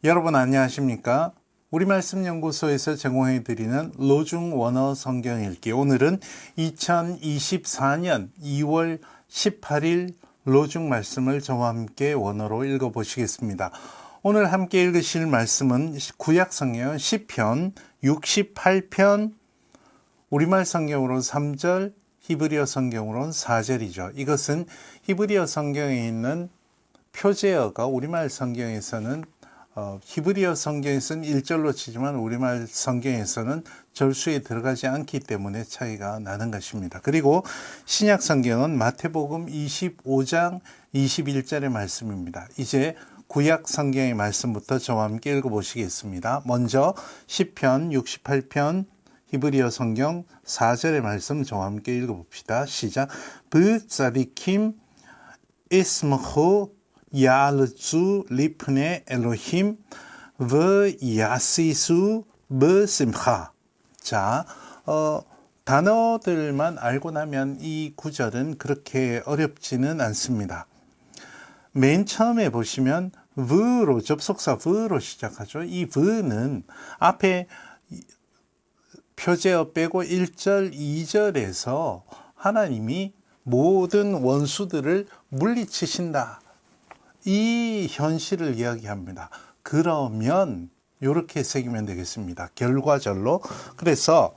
여러분 안녕하십니까? 우리말씀연구소에서 제공해드리는 로중 원어 성경 읽기. 오늘은 2024년 2월 18일 로중 말씀을 저와 함께 원어로 읽어보시겠습니다. 오늘 함께 읽으실 말씀은 구약 성경 시편 68편, 우리말 성경으로는 3절, 히브리어 성경으로는 4절이죠. 이것은 히브리어 성경에 있는 표제어가 우리말 성경에서는 히브리어 성경에서는 1절로 치지만 우리말 성경에서는 절수에 들어가지 않기 때문에 차이가 나는 것입니다. 그리고 신약 성경은 마태복음 25장 21절의 말씀입니다. 이제 구약 성경의 말씀부터 저와 함께 읽어보시겠습니다. 먼저 시편 68편 히브리어 성경 4절의 말씀 저와 함께 읽어봅시다. 시작. 브사디킴 이스므호 야르주 리프네 엘로힘 브야시수 브심하. 자, 단어들만 알고 나면 이 구절은 그렇게 어렵지는 않습니다. 맨 처음에 보시면 v로 접속사 v로 시작하죠. 이 v는 앞에 표제어 빼고 1절, 2절에서 하나님이 모든 원수들을 물리치신다. 이 현실을 이야기합니다. 그러면 이렇게 새기면 되겠습니다. 결과절로. 그래서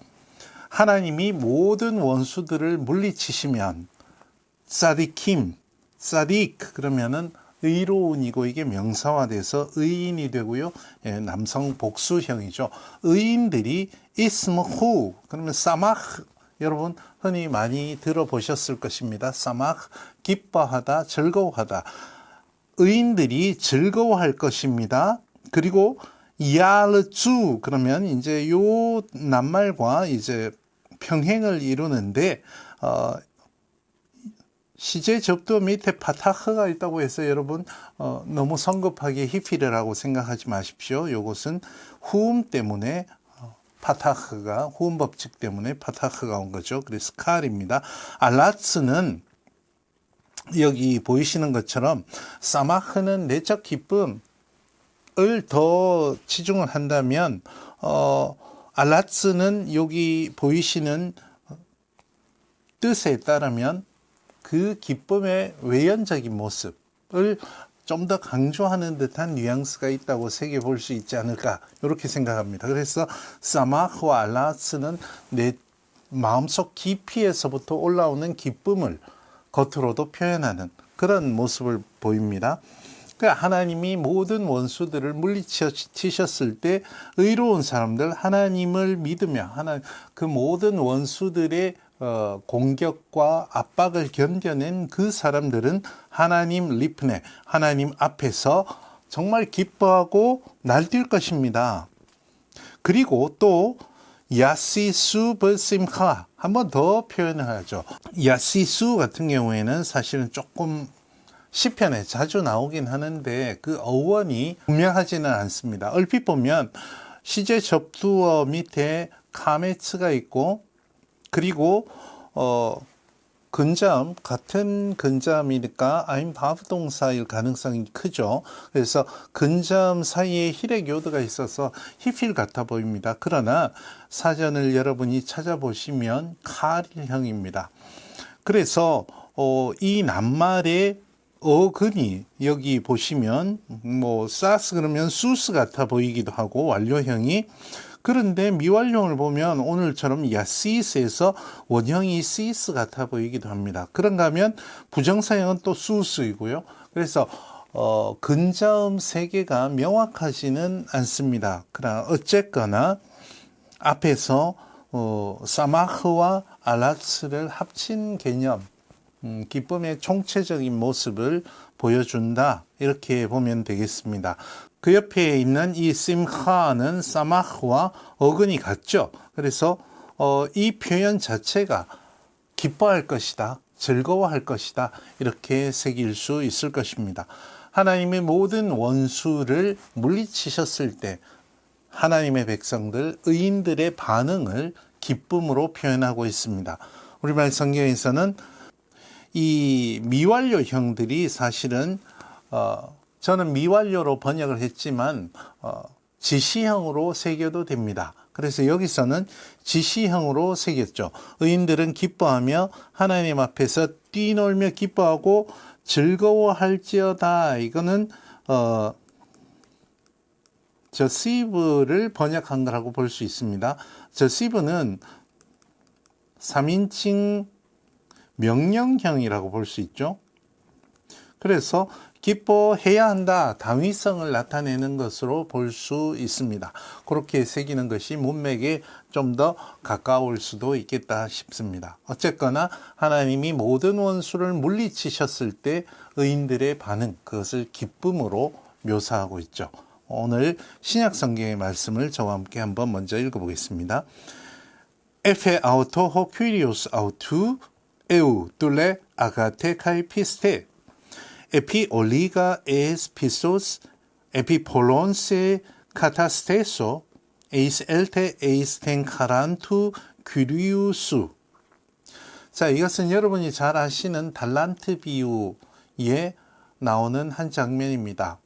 하나님이 모든 원수들을 물리치시면 사디킴, 사딕 그러면은 의로운이고 이게 명사화돼서 의인이 되고요. 남성 복수형이죠. 의인들이 이스므후 그러면 사마흐 여러분 흔히 많이 들어보셨을 것입니다. 사마흐 기뻐하다, 즐거워하다. 의인들이 즐거워할 것입니다. 그리고 야르주 그러면 이제 요 낱말과 이제 평행을 이루는데 시제 접두 밑에 파타흐가 있다고 해서 여러분 너무 성급하게 히피르라고 생각하지 마십시오. 요것은 후음 때문에 파타흐가 후음 법칙 때문에 파타흐가 온 거죠. 그래서 칼입니다. 알라츠는 여기 보이시는 것처럼 사마흐는 내적 기쁨을 더 치중을 한다면 알라츠는 여기 보이시는 뜻에 따르면 그 기쁨의 외연적인 모습을 좀 더 강조하는 듯한 뉘앙스가 있다고 새겨볼 수 있지 않을까 이렇게 생각합니다. 그래서 사마흐와 알라츠는 내 마음속 깊이에서부터 올라오는 기쁨을 겉으로도 표현하는 그런 모습을 보입니다. 그러니까 하나님이 모든 원수들을 물리치셨을 때 의로운 사람들, 하나님을 믿으며 그 모든 원수들의 공격과 압박을 견뎌낸 그 사람들은 하나님 리프네, 하나님 앞에서 정말 기뻐하고 날뛸 것입니다. 그리고 또 야시수 버심하 한 번 더 표현을 하죠. 야시수 같은 경우에는 사실은 조금 시편에 자주 나오긴 하는데 그 어원이 분명하지는 않습니다. 얼핏 보면 시제 접두어 밑에 카메츠가 있고 그리고 근자음 같은 근자음이니까 아임 바브 동사일 가능성이 크죠. 그래서 근자음 사이에 힐의 교도가 있어서 히필 같아 보입니다. 그러나 사전을 여러분이 찾아보시면 칼일형입니다. 그래서 이 낱말의 어근이 여기 보시면 뭐 사스 그러면 수스 같아 보이기도 하고 완료형이 그런데 미완료를 보면 오늘처럼 야시스에서 원형이 시스 같아 보이기도 합니다. 그런가 하면 부정사형은 또 수스이고요. 그래서 근자음 세 개가 명확하지는 않습니다. 그러나 어쨌거나 앞에서 사마흐와 알라츠를 합친 개념, 기쁨의 총체적인 모습을 보여준다. 이렇게 보면 되겠습니다. 그 옆에 있는 이 심하는 사마흐와 어근이 같죠. 그래서 이 표현 자체가 기뻐할 것이다, 즐거워할 것이다 이렇게 새길 수 있을 것입니다. 하나님의 모든 원수를 물리치셨을 때 하나님의 백성들, 의인들의 반응을 기쁨으로 표현하고 있습니다. 우리말 성경에서는 이 미완료형들이 사실은 저는 미완료로 번역을 했지만 지시형으로 새겨도 됩니다. 그래서 여기서는 지시형으로 새겼죠. 의인들은 기뻐하며 하나님 앞에서 뛰놀며 기뻐하고 즐거워할지어다. 이거는 저시브를 번역한 거라고 볼 수 있습니다. 저시브는 3인칭 명령형이라고 볼 수 있죠. 그래서 기뻐해야 한다, 당위성을 나타내는 것으로 볼 수 있습니다. 그렇게 새기는 것이 문맥에 좀 더 가까울 수도 있겠다 싶습니다. 어쨌거나 하나님이 모든 원수를 물리치셨을 때 의인들의 반응, 그것을 기쁨으로 묘사하고 있죠. 오늘 신약 성경의 말씀을 저와 함께 한번 먼저 읽어보겠습니다. Efe auto ho kyrios autou eu dule agate kai piste epi oliga es pistos epi polonse katasteso eis elte eis ten karantu kyriusu. 자, 이것은 여러분이 잘 아시는 달란트 비유에 나오는 한 장면입니다.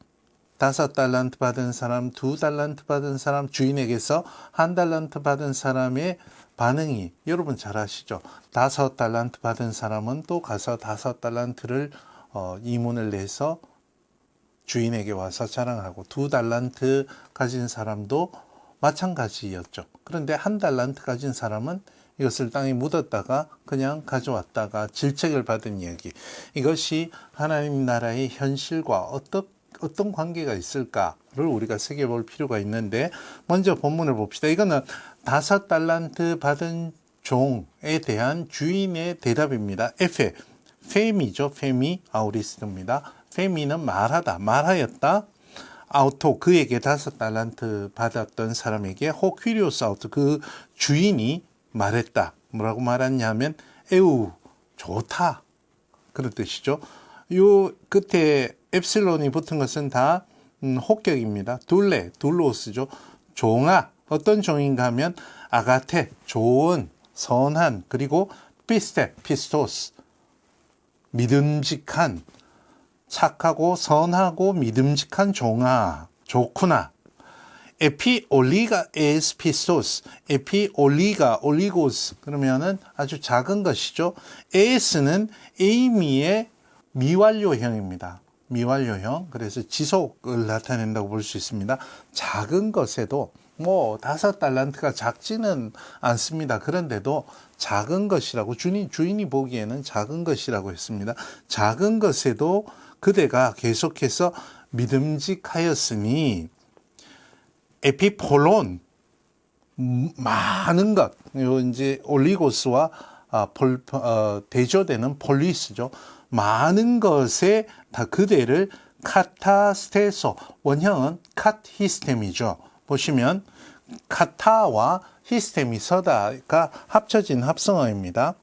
5달란트 받은 사람, 2달란트 받은 사람, 주인에게서 1달란트 받은 사람의 반응이 여러분 잘 아시죠? 5달란트 받은 사람은 또 가서 5달란트를 이문을 내서 주인에게 와서 자랑하고 2달란트 가진 사람도 마찬가지였죠. 그런데 1달란트 가진 사람은 이것을 땅에 묻었다가 그냥 가져왔다가 질책을 받은 이야기. 이것이 하나님 나라의 현실과 어떤 관계가 있을까를 우리가 새겨볼 필요가 있는데, 먼저 본문을 봅시다. 이거는 5달란트 받은 종에 대한 주인의 대답입니다. 페미죠. 페미 아우리스트입니다. 페미는 말하다, 말하였다. 아우토, 그에게 5달란트 받았던 사람에게 호퀴리오스 아우토, 그 주인이 말했다. 뭐라고 말했냐면 에우, 좋다, 그런 뜻이죠. 요 끝에 엡실론이 붙은 것은 다 혹격입니다. 둘로스죠. 종아, 어떤 종인가 하면 아가테, 좋은, 선한, 그리고 피스토스, 믿음직한, 착하고 선하고 믿음직한 종아, 좋구나. 에피올리가 에스 피스토스, 에피올리가 올리고스, 그러면은 아주 작은 것이죠. 에스는 에이미의 미완료형입니다. 미완료형. 그래서 지속을 나타낸다고 볼 수 있습니다. 작은 것에도 5달란트가 작지는 않습니다. 그런데도 작은 것이라고 주인이 보기에는 작은 것이라고 했습니다. 작은 것에도 그대가 계속해서 믿음직하였으니 에피폴론, 많은 것, 요 이제 올리고스와 대조되는 폴리스죠. 많은 것에 다 그대를 카타스테소, 원형은 카히스템이죠. 보시면 카타와 히스템이 서다가 합쳐진 합성어입니다.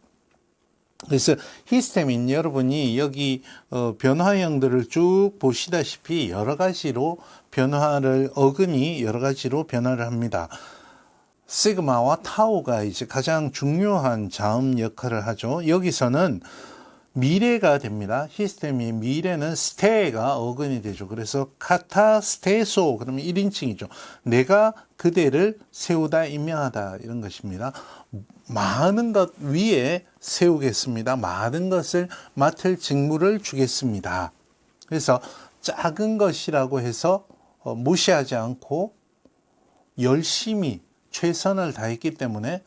그래서 히스템인 여러분이 여기 변화형들을 쭉 보시다시피 여러 가지로 어근이 여러 가지로 변화를 합니다. 시그마와 타우가 이제 가장 중요한 자음 역할을 하죠. 여기서는 미래가 됩니다. 히스템이 미래는 스테가 어근이 되죠. 그래서 카타스테소, 그러면 1인칭이죠. 내가 그대를 세우다, 임명하다, 이런 것입니다. 많은 것 위에 세우겠습니다. 많은 것을 맡을 직무를 주겠습니다. 그래서 작은 것이라고 해서 무시하지 않고 열심히 최선을 다했기 때문에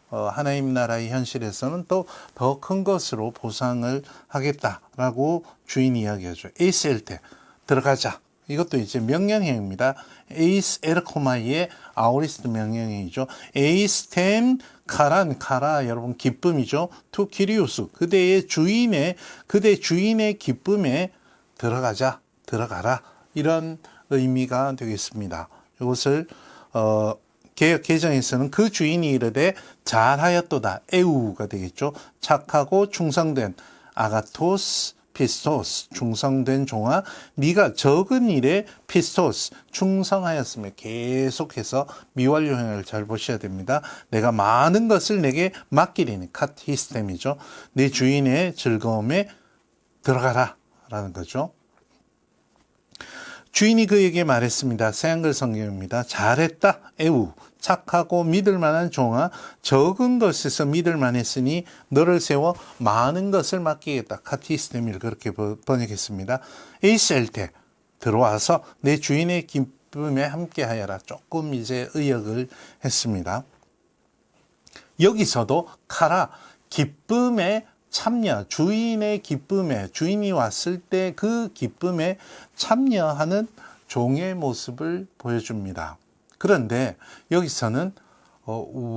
하나님 나라의 현실에서는 또 더 큰 것으로 보상을 하겠다라고 주인이 이야기하죠. 에이스 엘테, 들어가자. 이것도 이제 명령형입니다. 에이스 에르코마이의 아우리스트 명령형이죠. 에이스템 카라, 여러분 기쁨이죠. 투 키리우스, 그대 주인의 기쁨에 들어가라. 이런 의미가 되겠습니다. 이것을 개역 개정에서는 그 주인이 이르되 잘하였도다, 에우가 되겠죠. 착하고 충성된, 아가토스 피스토스, 충성된 종아, 네가 적은 일에 피스토스, 충성하였으며, 계속해서 미완료형을 잘 보셔야 됩니다. 내가 많은 것을 내게 맡기리니, 카티스템이죠. 내 주인의 즐거움에 들어가라 라는 거죠. 주인이 그에게 말했습니다. 새한글 성경입니다. 잘했다, 에우. 착하고 믿을 만한 종아, 적은 것에서 믿을 만했으니 너를 세워 많은 것을 맡기겠다. 카티스테미를 그렇게 번역했습니다. 에이셀테, 들어와서 내 주인의 기쁨에 함께하여라. 조금 이제 의역을 했습니다. 여기서도 카라, 기쁨에 참여, 주인의 기쁨에, 주인이 왔을 때 그 기쁨에 참여하는 종의 모습을 보여줍니다. 그런데 여기서는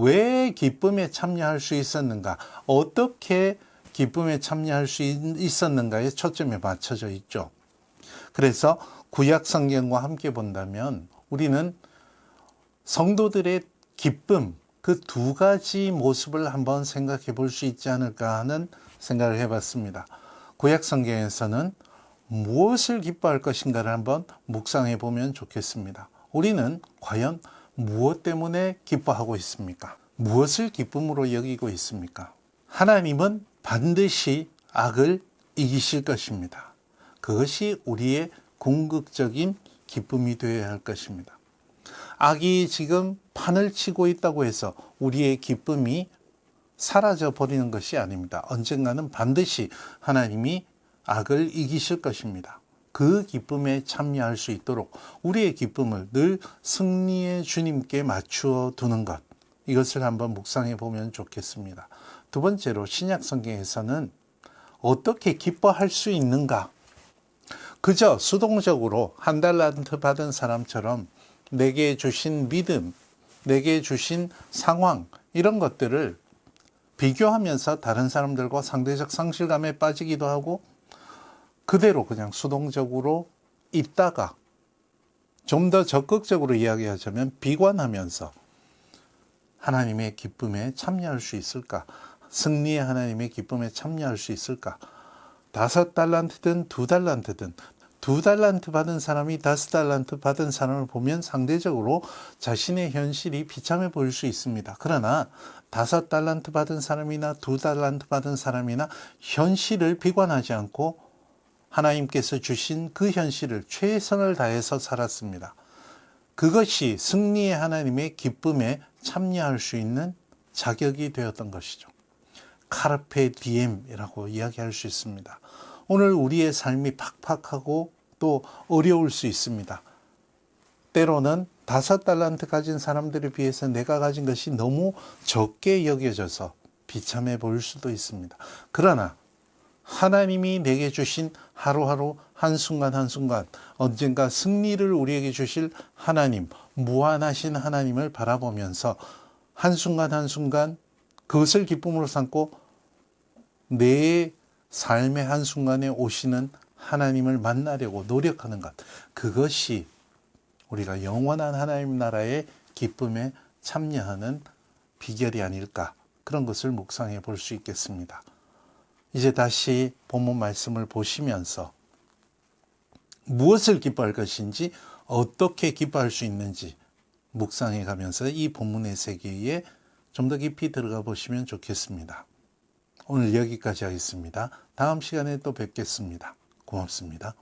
왜 기쁨에 참여할 수 있었는가, 어떻게 기쁨에 참여할 수 있었는가에 초점이 맞춰져 있죠. 그래서 구약 성경과 함께 본다면 우리는 성도들의 기쁨, 그 두 가지 모습을 한번 생각해 볼 수 있지 않을까 하는 생각을 해봤습니다. 구약 성경에서는 무엇을 기뻐할 것인가를 한번 묵상해 보면 좋겠습니다. 우리는 과연 무엇 때문에 기뻐하고 있습니까? 무엇을 기쁨으로 여기고 있습니까? 하나님은 반드시 악을 이기실 것입니다. 그것이 우리의 궁극적인 기쁨이 되어야 할 것입니다. 악이 지금 판을 치고 있다고 해서 우리의 기쁨이 사라져 버리는 것이 아닙니다. 언젠가는 반드시 하나님이 악을 이기실 것입니다. 그 기쁨에 참여할 수 있도록 우리의 기쁨을 늘 승리의 주님께 맞추어 두는 것, 이것을 한번 묵상해 보면 좋겠습니다. 두 번째로 신약 성경에서는 어떻게 기뻐할 수 있는가? 그저 수동적으로 한 달란트 받은 사람처럼 내게 주신 믿음, 내게 주신 상황, 이런 것들을 비교하면서 다른 사람들과 상대적 상실감에 빠지기도 하고 그대로 그냥 수동적으로 있다가 좀 더 적극적으로 이야기하자면 비관하면서 하나님의 기쁨에 참여할 수 있을까? 승리의 하나님의 기쁨에 참여할 수 있을까? 5달란트든 2달란트든 2달란트 받은 사람이 5달란트 받은 사람을 보면 상대적으로 자신의 현실이 비참해 보일 수 있습니다. 그러나 5달란트 받은 사람이나 2달란트 받은 사람이나 현실을 비관하지 않고 하나님께서 주신 그 현실을 최선을 다해서 살았습니다. 그것이 승리의 하나님의 기쁨에 참여할 수 있는 자격이 되었던 것이죠. 카르페 디엠이라고 이야기할 수 있습니다. 오늘 우리의 삶이 팍팍하고 또 어려울 수 있습니다. 때로는 5달란트 가진 사람들에 비해서 내가 가진 것이 너무 적게 여겨져서 비참해 보일 수도 있습니다. 그러나 하나님이 내게 주신 하루하루 한순간 한순간 언젠가 승리를 우리에게 주실 하나님, 무한하신 하나님을 바라보면서 한순간 한순간 그것을 기쁨으로 삼고 내 삶의 한순간에 오시는 하나님을 만나려고 노력하는 것, 그것이 우리가 영원한 하나님 나라의 기쁨에 참여하는 비결이 아닐까, 그런 것을 묵상해 볼 수 있겠습니다. 이제 다시 본문 말씀을 보시면서 무엇을 기뻐할 것인지, 어떻게 기뻐할 수 있는지 묵상해 가면서 이 본문의 세계에 좀 더 깊이 들어가 보시면 좋겠습니다. 오늘 여기까지 하겠습니다. 다음 시간에 또 뵙겠습니다. 고맙습니다.